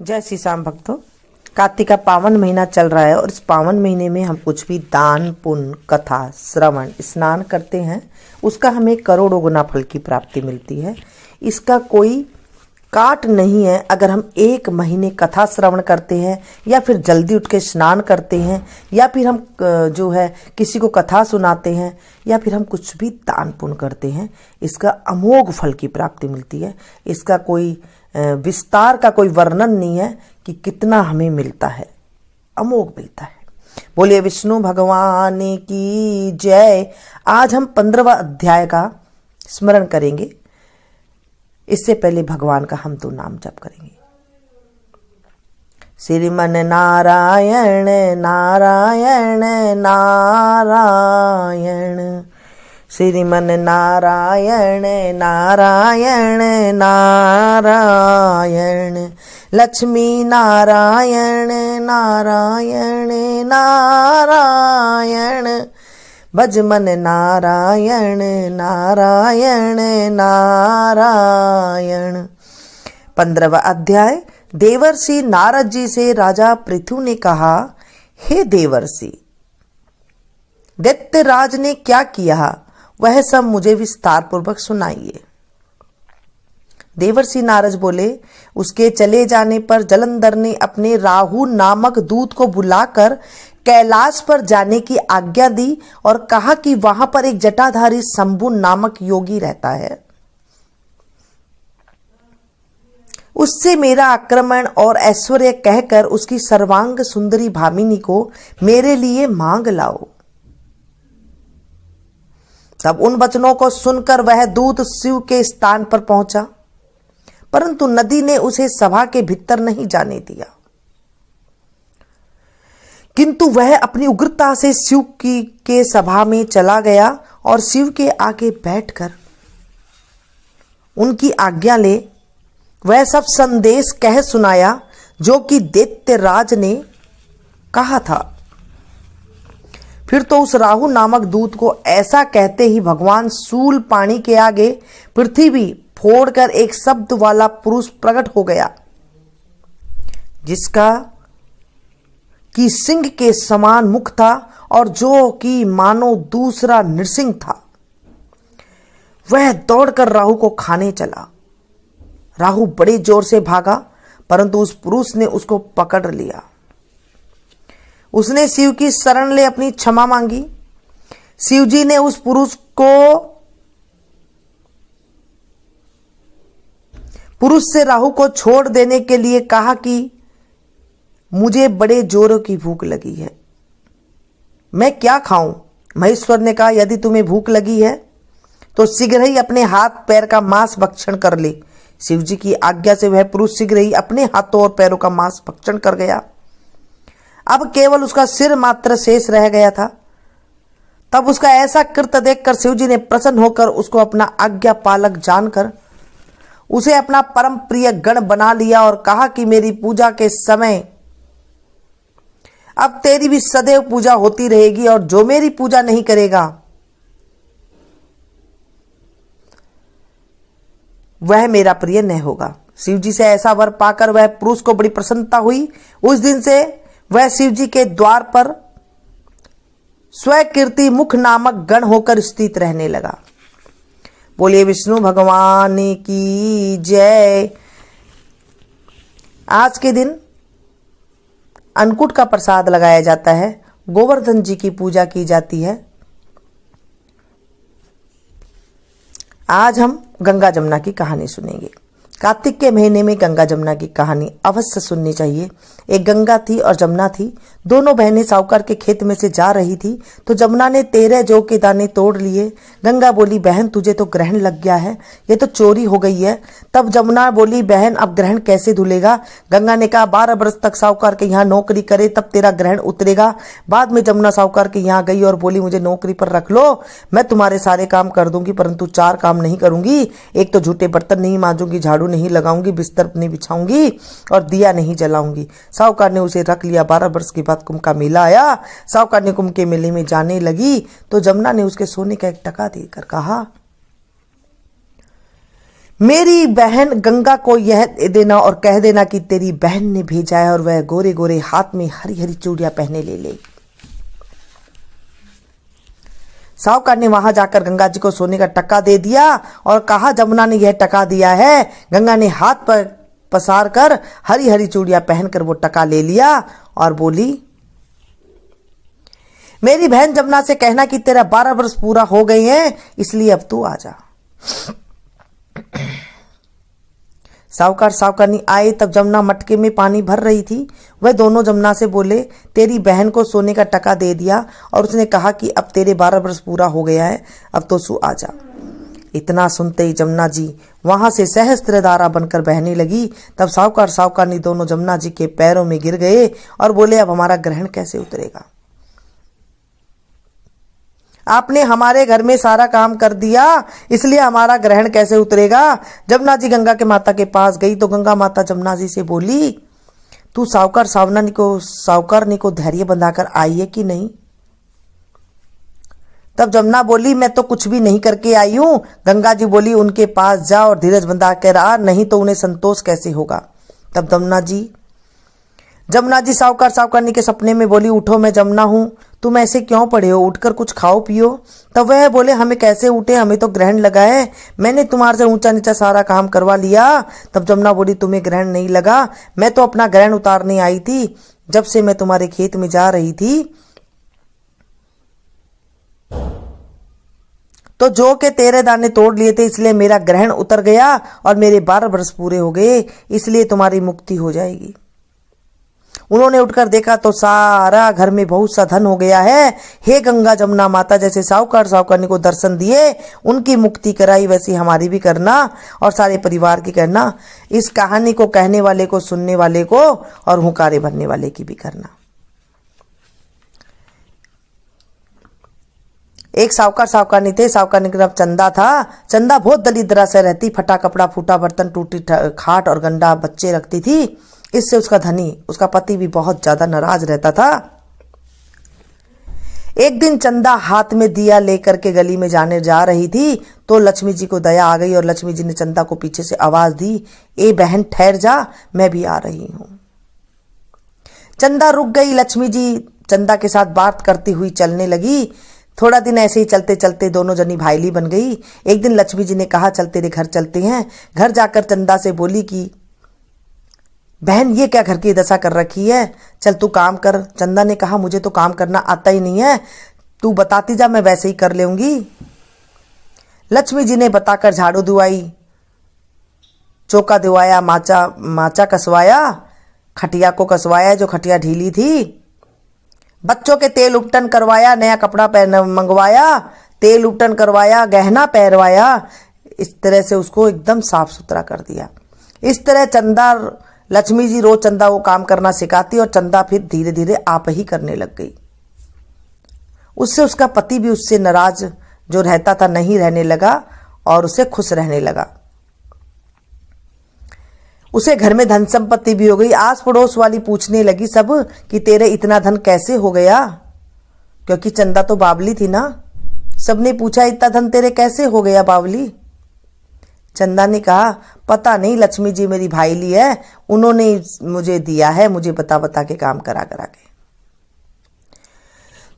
जय श्री श्याम भक्तों। कार्तिक का पावन महीना चल रहा है और इस पावन महीने में हम कुछ भी दान पुण्य कथा श्रवण स्नान करते हैं, उसका हमें करोड़ों गुना फल की प्राप्ति मिलती है। इसका कोई काट नहीं है। अगर हम एक महीने कथा श्रवण करते हैं या फिर जल्दी उठ के स्नान करते हैं या फिर हम जो है किसी को कथा सुनाते हैं या फिर हम कुछ भी दान पुण्य करते हैं, इसका अमोघ फल की प्राप्ति मिलती है। इसका कोई विस्तार का कोई वर्णन नहीं है कि कितना हमें मिलता है, अमोघ मिलता है। बोलिए विष्णु भगवान की जय। आज हम 15वां अध्याय का स्मरण करेंगे। इससे पहले भगवान का हम 2 नाम जप करेंगे। श्रीमन नारायण नारायण नारायण, श्रीमन नारायण नारायण नारायण, लक्ष्मी नारायण नारायण नारायण, भजमन नारायण नारायण नारायण। 15वां अध्याय। देवर्षि नारद जी से राजा पृथु ने कहा, हे देवर्षि, दैत्यराज ने क्या किया वह सब मुझे विस्तार पूर्वक सुनाइए। देवर्षि नारद बोले, उसके चले जाने पर जलंधर ने अपने राहु नामक दूत को बुलाकर कैलाश पर जाने की आज्ञा दी और कहा कि वहां पर एक जटाधारी शंभु नामक योगी रहता है, उससे मेरा आक्रमण और ऐश्वर्य कहकर उसकी सर्वांग सुंदरी भामिनी को मेरे लिए मांग लाओ। तब उन वचनों को सुनकर वह दूत शिव के स्थान पर पहुंचा, परंतु नदी ने उसे सभा के भीतर नहीं जाने दिया, किंतु वह अपनी उग्रता से शिव के सभा में चला गया और शिव के आगे बैठकर उनकी आज्ञा ले वह सब संदेश कह सुनाया जो कि दैत्यराज ने कहा था। फिर तो उस राहु नामक दूत को ऐसा कहते ही भगवान शूल पाणी के आगे पृथ्वी फोड़कर एक शब्द वाला पुरुष प्रकट हो गया, जिसका कि सिंह के समान मुख था और जो कि मानो दूसरा नृसिंह था। वह दौड़कर राहु को खाने चला। राहु बड़े जोर से भागा, परंतु उस पुरुष ने उसको पकड़ लिया। उसने शिव की शरण ले अपनी क्षमा मांगी। शिव जी ने उस पुरुष से राहु को छोड़ देने के लिए कहा कि मुझे बड़े जोरों की भूख लगी है, मैं क्या खाऊं। महेश्वर ने कहा, यदि तुम्हें भूख लगी है तो शीघ्र ही अपने हाथ पैर का मांस भक्षण कर ले। शिव जी की आज्ञा से वह पुरुष शीघ्र ही अपने हाथों और पैरों का मांस भक्षण कर गया। अब केवल उसका सिर मात्र शेष रह गया था। तब उसका ऐसा कृत्य देखकर शिव जी ने प्रसन्न होकर उसको अपना आज्ञा पालक जानकर उसे अपना परम प्रिय गण बना लिया और कहा कि मेरी पूजा के समय अब तेरी भी सदैव पूजा होती रहेगी और जो मेरी पूजा नहीं करेगा वह मेरा प्रिय न होगा। शिव जी से ऐसा वर पाकर वह पुरुष को बड़ी प्रसन्नता हुई। उस दिन से वह शिव जी के द्वार पर स्वकीर्ति मुख नामक गण होकर स्थित रहने लगा। बोलिए विष्णु भगवान की जय। आज के दिन अन्नकूट का प्रसाद लगाया जाता है, गोवर्धन जी की पूजा की जाती है। आज हम गंगा जमुना की कहानी सुनेंगे। कार्तिक के महीने में गंगा जमुना की कहानी अवश्य सुननी चाहिए। एक गंगा थी और जमुना थी। दोनों बहनें साहूकार के खेत में से जा रही थी तो जमुना ने 13 जौ के दाने तोड़ लिए। गंगा बोली, बहन तुझे तो ग्रहण लग गया है, ये तो चोरी हो गई है। तब जमुना बोली, बहन अब ग्रहण कैसे धुलेगा। गंगा ने कहा, 12 वर्ष तक साहूकार के यहाँ नौकरी करे तब तेरा ग्रहण उतरेगा। बाद में जमुना साहूकार के यहाँ गई और बोली, मुझे नौकरी पर रख लो, मैं तुम्हारे सारे काम कर दूंगी, परंतु 4 काम नहीं करूंगी। एक तो झूठे बर्तन नहीं मांजूंगी, झाड़ू नहीं लगाऊंगी, बिस्तर नहीं बिछाऊंगी और दिया नहीं जलाऊंगी। साहूकार ने उसे रख लिया। 12 वर्ष के बाद कुंभ का मेला आया। साहूकार ने कुंभ के मेले में जाने लगी तो जमुना ने उसके सोने का 1 टका देकर कहा, मेरी बहन गंगा को यह दे देना और कह देना कि तेरी बहन ने भेजा है और वह गोरे गोरे हाथ में हरी हरी चूड़ियां पहने ले ले। साहूकार ने वहां जाकर गंगा जी को सोने का टका दे दिया और कहा जमुना ने यह टका दिया है। गंगा ने हाथ पर पसार कर हरी हरी चूड़ियां पहनकर वो टका ले लिया और बोली, मेरी बहन जमुना से कहना कि तेरा 12 वर्ष पूरा हो गए हैं, इसलिए अब तू आ जा। साहूकार साहूकारनी आए तब जमुना मटके में पानी भर रही थी। वह दोनों जमुना से बोले, तेरी बहन को सोने का टका दे दिया और उसने कहा कि अब तेरे 12 वर्ष पूरा हो गया है, अब तो तू आ जा। इतना सुनते ही जमुना जी वहां से सहस्त्रधारा बनकर बहने लगी। तब साहूकार साहूकारनी दोनों जमुना जी के पैरों में गिर गए और बोले, अब हमारा ग्रहण कैसे उतरेगा? आपने हमारे घर में सारा काम कर दिया, इसलिए हमारा ग्रहण कैसे उतरेगा? जमुना जी गंगा के माता के पास गई तो गंगा माता जमुना जी से बोली, तू साहूकारनी को धैर्य बंधाकर आई है कि नहीं? तब जमुना बोली, मैं तो कुछ भी नहीं करके आई हूं। गंगा जी बोली, उनके पास जा और धीरज बंधा कर आ, नहीं तो उन्हें संतोष कैसे होगा। तब जमुना जी साहूकार साहूकारनी के सपने में बोली, उठो मैं जमुना हूं, तुम ऐसे क्यों पड़े हो, उठकर कुछ खाओ पियो। तब वह बोले, हमें कैसे उठे, हमें तो ग्रहण लगा है, मैंने तुम्हारे से ऊंचा नीचा सारा काम करवा लिया। तब जमुना बोली, तुम्हें ग्रहण नहीं लगा, मैं तो अपना ग्रहण उतारने आई थी। जब से मैं तुम्हारे खेत में जा रही थी तो जो के तेरे दाने तोड़ लिए थे, इसलिए मेरा ग्रहण उतर गया और मेरे 12 वर्ष पूरे हो गए, इसलिए तुम्हारी मुक्ति हो जाएगी। उन्होंने उठकर देखा तो सारा घर में बहुत सा धन हो गया है। हे गंगा जमुना माता, जैसे साहूकार साहूकारनी को दर्शन दिए, उनकी मुक्ति कराई, वैसी हमारी भी करना और सारे परिवार की करना। इस कहानी को कहने वाले को, सुनने वाले को और हुंकारे भरने वाले की भी करना। एक साहूकार साहूकारनी थे। साहूकारनी का नाम चंदा था। चंदा बहुत दरिद्रा से रहती, फटा कपड़ा, फूटा बर्तन, टूटी खाट और गंदा बच्चे रखती थी। इससे उसका पति भी बहुत ज्यादा नाराज रहता था। एक दिन चंदा हाथ में दिया लेकर के गली में जा रही थी तो लक्ष्मी जी को दया आ गई और लक्ष्मी जी ने चंदा को पीछे से आवाज दी, ए बहन ठहर जा, मैं भी आ रही हूं। चंदा रुक गई। लक्ष्मी जी चंदा के साथ बात करती हुई चलने लगी। थोड़ा दिन ऐसे ही चलते चलते दोनों जनी भाईली बन गई। एक दिन लक्ष्मी जी ने कहा, चल तेरे घर चलते हैं। घर जाकर चंदा से बोली कि बहन ये क्या घर की दशा कर रखी है, चल तू काम कर। चंदा ने कहा, मुझे तो काम करना आता ही नहीं है, तू बताती जा, मैं वैसे ही कर लूंगी। लक्ष्मी जी ने बताकर झाड़ू दुआई, चौका दुआया, माचा कसवाया, खटिया को कसवाया जो खटिया ढीली थी, बच्चों के तेल उपटन करवाया, नया कपड़ा मंगवाया, तेल उपटन करवाया, गहना पहनवाया। इस तरह से उसको एकदम साफ सुथरा कर दिया। इस तरह लक्ष्मी जी रोज चंदा को काम करना सिखाती और चंदा फिर धीरे धीरे आप ही करने लग गई। उससे उसका पति भी उससे नाराज जो रहता था नहीं रहने लगा और उसे खुश रहने लगा। उसे घर में धन संपत्ति भी हो गई। आस पड़ोस वाली पूछने लगी सब कि तेरे इतना धन कैसे हो गया, क्योंकि चंदा तो बावली थी ना। सबने पूछा, इतना धन तेरे कैसे हो गया बावली? चंदा ने कहा, पता नहीं, लक्ष्मी जी मेरी भाईली है, उन्होंने मुझे दिया है, मुझे बता बता के काम करा करा के।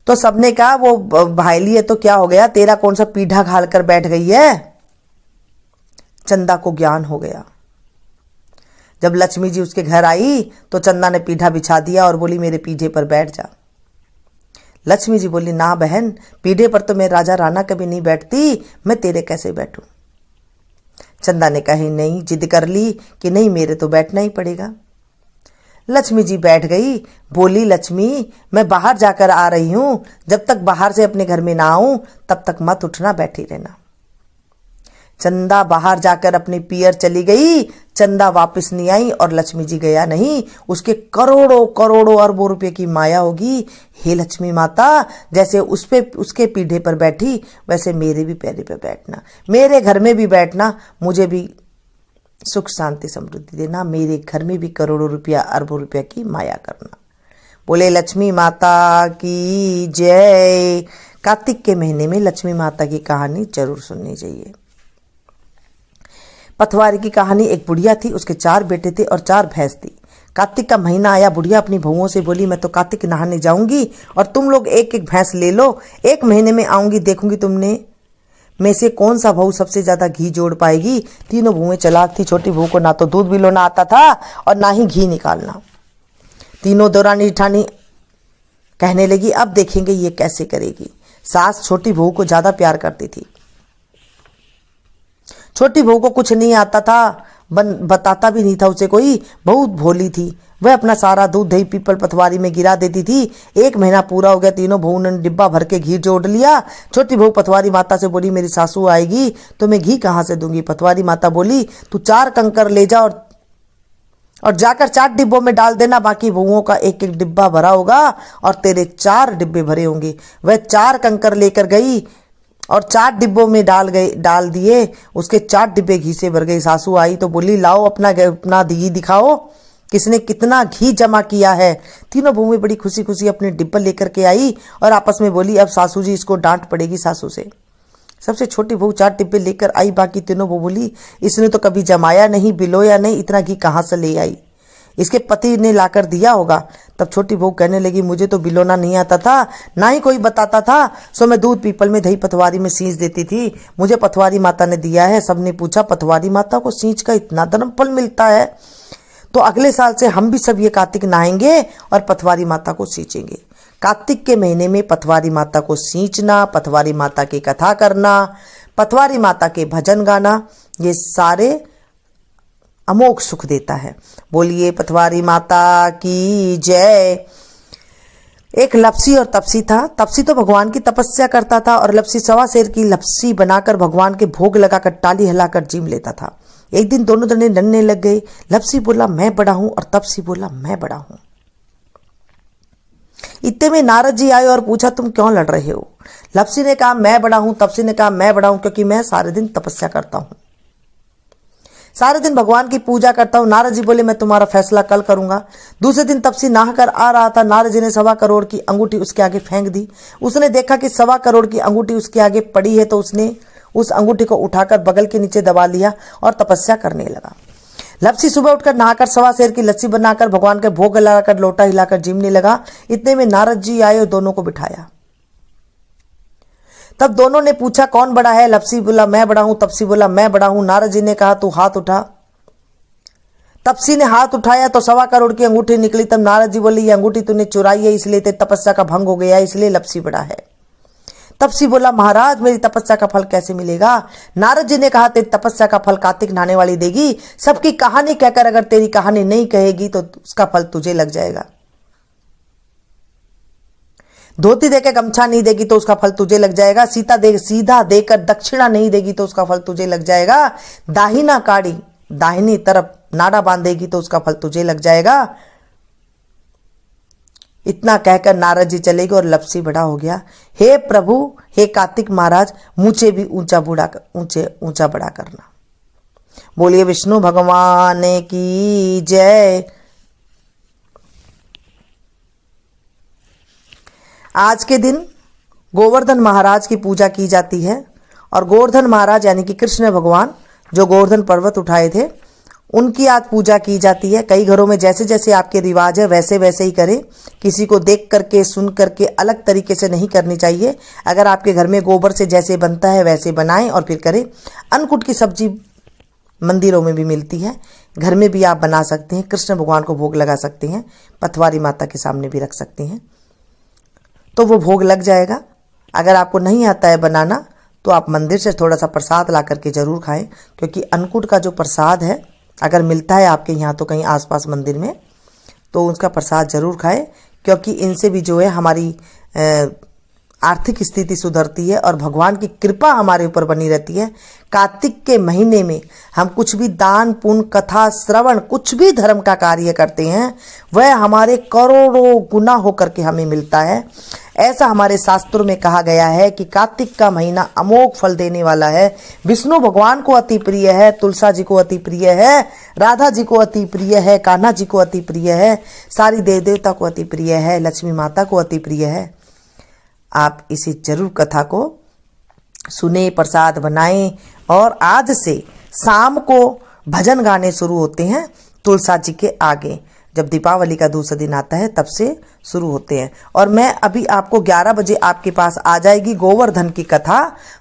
तो सबने कहा, वो भाईली है तो क्या हो गया, तेरा कौन सा पीढ़ा घाल कर बैठ गई है? चंदा को ज्ञान हो गया। जब लक्ष्मी जी उसके घर आई तो चंदा ने पीढ़ा बिछा दिया और बोली, मेरे पीढ़े पर बैठ जा। लक्ष्मी जी बोली, ना बहन, पीढ़े पर तो मैं राजा राणा कभी नहीं बैठती, मैं तेरे कैसे बैठूं? चंदा ने कही, नहीं, जिद कर ली कि नहीं, मेरे तो बैठना ही पड़ेगा। लक्ष्मी जी बैठ गई। बोली, लक्ष्मी, मैं बाहर जाकर आ रही हूं, जब तक बाहर से अपने घर में ना आऊं तब तक मत उठना, बैठी रहना। चंदा बाहर जाकर अपने पियर चली गई। चंदा वापस नहीं आई और लक्ष्मी जी गया नहीं। उसके करोड़ों करोड़ों अरबों रुपए की माया होगी। हे लक्ष्मी माता, जैसे उसके पीढ़े पर बैठी, वैसे मेरे भी पैरे पर बैठना, मेरे घर में भी बैठना, मुझे भी सुख शांति समृद्धि देना, मेरे घर में भी करोड़ों रुपया अरबों रुपया की माया करना। बोले लक्ष्मी माता की जय। कार्तिक के महीने में लक्ष्मी माता की कहानी जरूर सुननी चाहिए। पथवारी की कहानी। एक बुढ़िया थी, उसके 4 बेटे थे और 4 भैंस थी। कार्तिक का महीना आया, बुढ़िया अपनी बहुओं से बोली, मैं तो कार्तिक नहाने जाऊंगी और तुम लोग एक एक भैंस ले लो। 1 महीने में आऊंगी, देखूंगी तुमने में से कौन सा बहू सबसे ज्यादा घी जोड़ पाएगी। तीनों बहुएं चालाक थी। छोटी बहू को ना तो दूध बिलोना आता था और ना ही घी निकालना। तीनों दौरानी जेठानी कहने लगी, अब देखेंगे ये कैसे करेगी। सास छोटी बहू को ज्यादा प्यार करती थी। छोटी बहू को कुछ नहीं आता था, बताता भी नहीं था उसे कोई। बहुत भोली थी। वह अपना सारा दूध दही पीपल पथवारी में गिरा देती थी। 1 महीना पूरा हो गया, तीनों बहू ने डिब्बा भर के घी जोड़ लिया। छोटी बहू पथवारी माता से बोली, मेरी सासू आएगी तो मैं घी कहाँ से दूंगी। पथवारी माता बोली, तू 4 कंकर ले जा और जाकर 4 डिब्बों में डाल देना। बाकी बहुओं का 1-1 डिब्बा भरा होगा और तेरे 4 डिब्बे भरे होंगे। वह 4 कंकर लेकर गई और 4 डिब्बों में डाल दिए। उसके 4 डिब्बे घी से भर गई। सासू आई तो बोली, लाओ अपना घी दिखाओ, किसने कितना घी जमा किया है। तीनों बहुएं बड़ी खुशी खुशी अपने डिब्बा लेकर के आई और आपस में बोली, अब सासू जी इसको डांट पड़ेगी सासू से। सबसे छोटी बहू 4 डिब्बे लेकर आई। बाकी तीनों बहू बोली, इसने तो कभी जमाया नहीं, बिलोया नहीं, इतना घी कहाँ से ले आई, इसके पति ने लाकर दिया होगा। तब छोटी बहू कहने लगी, मुझे तो बिलोना नहीं आता था, ना ही कोई बताता था, सो मैं दूध पीपल में दही पथवारी में सींच देती थी। मुझे पथवारी माता ने दिया है। सबने पूछा, पथवारी माता को सींच का इतना धर्मफल मिलता है, तो अगले साल से हम भी सब ये कार्तिक नहाएंगे और पथवारी माता को सींचेंगे। कार्तिक के महीने में पथवारी माता को सींचना, पथवारी माता की कथा करना, पथवारी माता के भजन गाना, ये सारे अमोघ सुख देता है। बोलिए पथवारी माता की जय। एक लपसी और तपसी था। तपसी तो भगवान की तपस्या करता था और लपसी 1.25 सेर की लपसी बनाकर भगवान के भोग लगाकर टाली हिलाकर जीम लेता था। एक दिन दोनों जने लड़ने लग गए। लपसी बोला, मैं बड़ा हूं, और तपसी बोला, मैं बड़ा हूं। इतने में नारद जी आए और पूछा, तुम क्यों लड़ रहे हो। लपसी ने कहा, मैं बड़ा हूं। तपसी ने कहा, मैं बड़ा हूं क्योंकि मैं सारे दिन तपस्या करता हूं, सारे दिन भगवान की पूजा करता हूं। नारद जी बोले, मैं तुम्हारा फैसला कल करूंगा। दूसरे दिन तपसी नहाकर आ रहा था। नारद जी ने 1.25 करोड़ की अंगूठी उसके आगे फेंक दी। उसने देखा कि 1.25 करोड़ की अंगूठी उसके आगे पड़ी है, तो उसने उस अंगूठी को उठाकर बगल के नीचे दबा लिया और तपस्या करने लगा। लपसी सुबह उठकर नहाकर 1.25 सेर की लस्सी बनाकर भगवान के भोग लगाकर लोटा हिलाकर जीमने लगा। इतने में नारद जी आए और दोनों को बिठाया। तब दोनों ने पूछा, कौन बड़ा है। लपसी बोला, मैं बड़ा हूं। तपसी बोला, मैं बड़ा हूं। नारद जी ने कहा, तू हाथ उठा। तपसी ने हाथ उठाया तो 1.25 करोड़ की अंगूठी निकली। तब नारद जी बोले, ये अंगूठी तूने चुराई है, इसलिए तेरी तपस्या का भंग हो गया, इसलिए लपसी बड़ा है। तपसी बोला, महाराज मेरी तपस्या का फल कैसे मिलेगा। नारद जी ने कहा, तेरी तपस्या का फल कार्तिक नहाने वाली देगी। सबकी कहानी कहकर अगर तेरी कहानी नहीं कहेगी तो उसका फल तुझे लग जाएगा। धोती देकर गमछा नहीं देगी तो उसका फल तुझे लग जाएगा। सीधा देकर दक्षिणा नहीं देगी तो उसका फल तुझे लग जाएगा। दाहिना काड़ी दाहिनी तरफ नाड़ा बांधेगी तो उसका फल तुझे लग जाएगा। इतना कहकर नारद जी चले गए और लपसी बड़ा हो गया। हे प्रभु, हे कार्तिक महाराज, मुझे भी ऊंचा बड़ा करना। बोलिए विष्णु भगवान की जय। आज के दिन गोवर्धन महाराज की पूजा की जाती है और गोवर्धन महाराज यानी कि कृष्ण भगवान जो गोवर्धन पर्वत उठाए थे, उनकी आज पूजा की जाती है। कई घरों में जैसे जैसे आपके रिवाज है वैसे वैसे ही करें। किसी को देख करके सुन करके अलग तरीके से नहीं करनी चाहिए। अगर आपके घर में गोबर से जैसे बनता है वैसे बनाएं और फिर करें। अन्नकूट की सब्जी मंदिरों में भी मिलती है, घर में भी आप बना सकते हैं। कृष्ण भगवान को भोग लगा सकते हैं, पथवारी माता के सामने भी रख सकते हैं, तो वो भोग लग जाएगा। अगर आपको नहीं आता है बनाना तो आप मंदिर से थोड़ा सा प्रसाद ला करके जरूर खाएं, क्योंकि अन्नकूट का जो प्रसाद है अगर मिलता है आपके यहाँ तो कहीं आसपास मंदिर में, तो उसका प्रसाद जरूर खाएं, क्योंकि इनसे भी जो है हमारी आर्थिक स्थिति सुधरती है और भगवान की कृपा हमारे ऊपर बनी रहती है। कार्तिक के महीने में हम कुछ भी दान पुण्य कथा श्रवण कुछ भी धर्म का कार्य करते हैं वह हमारे करोड़ों गुना होकर के हमें मिलता है। ऐसा हमारे शास्त्रों में कहा गया है कि कार्तिक का महीना अमोघ फल देने वाला है। विष्णु भगवान को अति प्रिय है, तुलसा जी को अति प्रिय है, राधा जी को अति प्रिय है, कान्हा जी को अति प्रिय है, सारी देव देवता को अति प्रिय है, लक्ष्मी माता को अति प्रिय है। आप इसी जरूर कथा को सुने, प्रसाद बनाएं और आज से शाम को भजन गाने शुरू होते हैं तुलसा जी के आगे। जब दीपावली का दूसरा दिन आता है तब से शुरू होते हैं। और मैं अभी आपको 11 बजे आपके पास आ जाएगी गोवर्धन की कथा।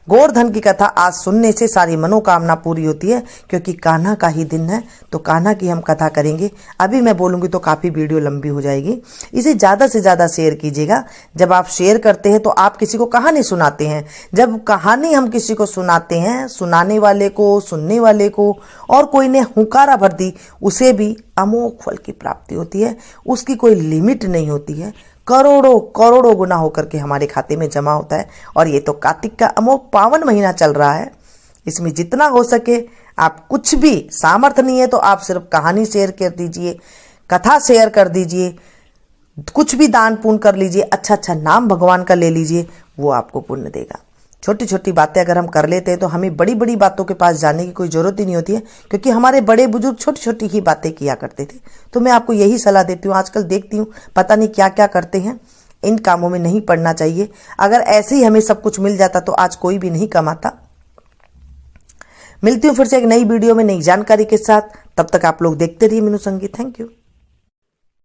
गोवर्धन की कथा आज सुनने से सारी मनोकामना पूरी होती है, क्योंकि कान्हा का ही दिन है, तो कान्हा की हम कथा करेंगे। अभी मैं बोलूँगी तो काफ़ी वीडियो लंबी हो जाएगी। इसे ज़्यादा से ज़्यादा शेयर कीजिएगा। जब आप शेयर करते हैं तो आप किसी को कहानी सुनाते हैं। जब कहानी हम किसी को सुनाते हैं, सुनाने वाले को, सुनने वाले को, और कोई ने हुंकारा भर दी, उसे भी अमोघ फल की प्राप्ति होती है। उसकी कोई लिमिट नहीं होती है। करोड़ों करोड़ों गुना होकर के हमारे खाते में जमा होता है। और ये तो कार्तिक का अमोघ पावन महीना चल रहा है। इसमें जितना हो सके आप, कुछ भी सामर्थ्य नहीं है तो आप सिर्फ कहानी शेयर कर दीजिए, कथा शेयर कर दीजिए, कुछ भी दान पुण्य कर लीजिए, अच्छा अच्छा नाम भगवान का ले लीजिए, वो आपको पुण्य देगा। छोटी छोटी बातें अगर हम कर लेते हैं तो हमें बड़ी बड़ी बातों के पास जाने की कोई ज़रूरत ही नहीं होती है, क्योंकि हमारे बड़े बुजुर्ग छोटी छोटी ही बातें किया करते थे। तो मैं आपको यही सलाह देती हूँ। आजकल देखती हूँ पता नहीं क्या क्या करते हैं, इन कामों में नहीं पड़ना चाहिए। अगर ऐसे ही हमें सब कुछ मिल जाता तो आज कोई भी नहीं कमाता। मिलती हूँ फिर से एक नई वीडियो में नई जानकारी के साथ। तब तक आप लोग देखते रहिए मीनू संगीत। Thank you.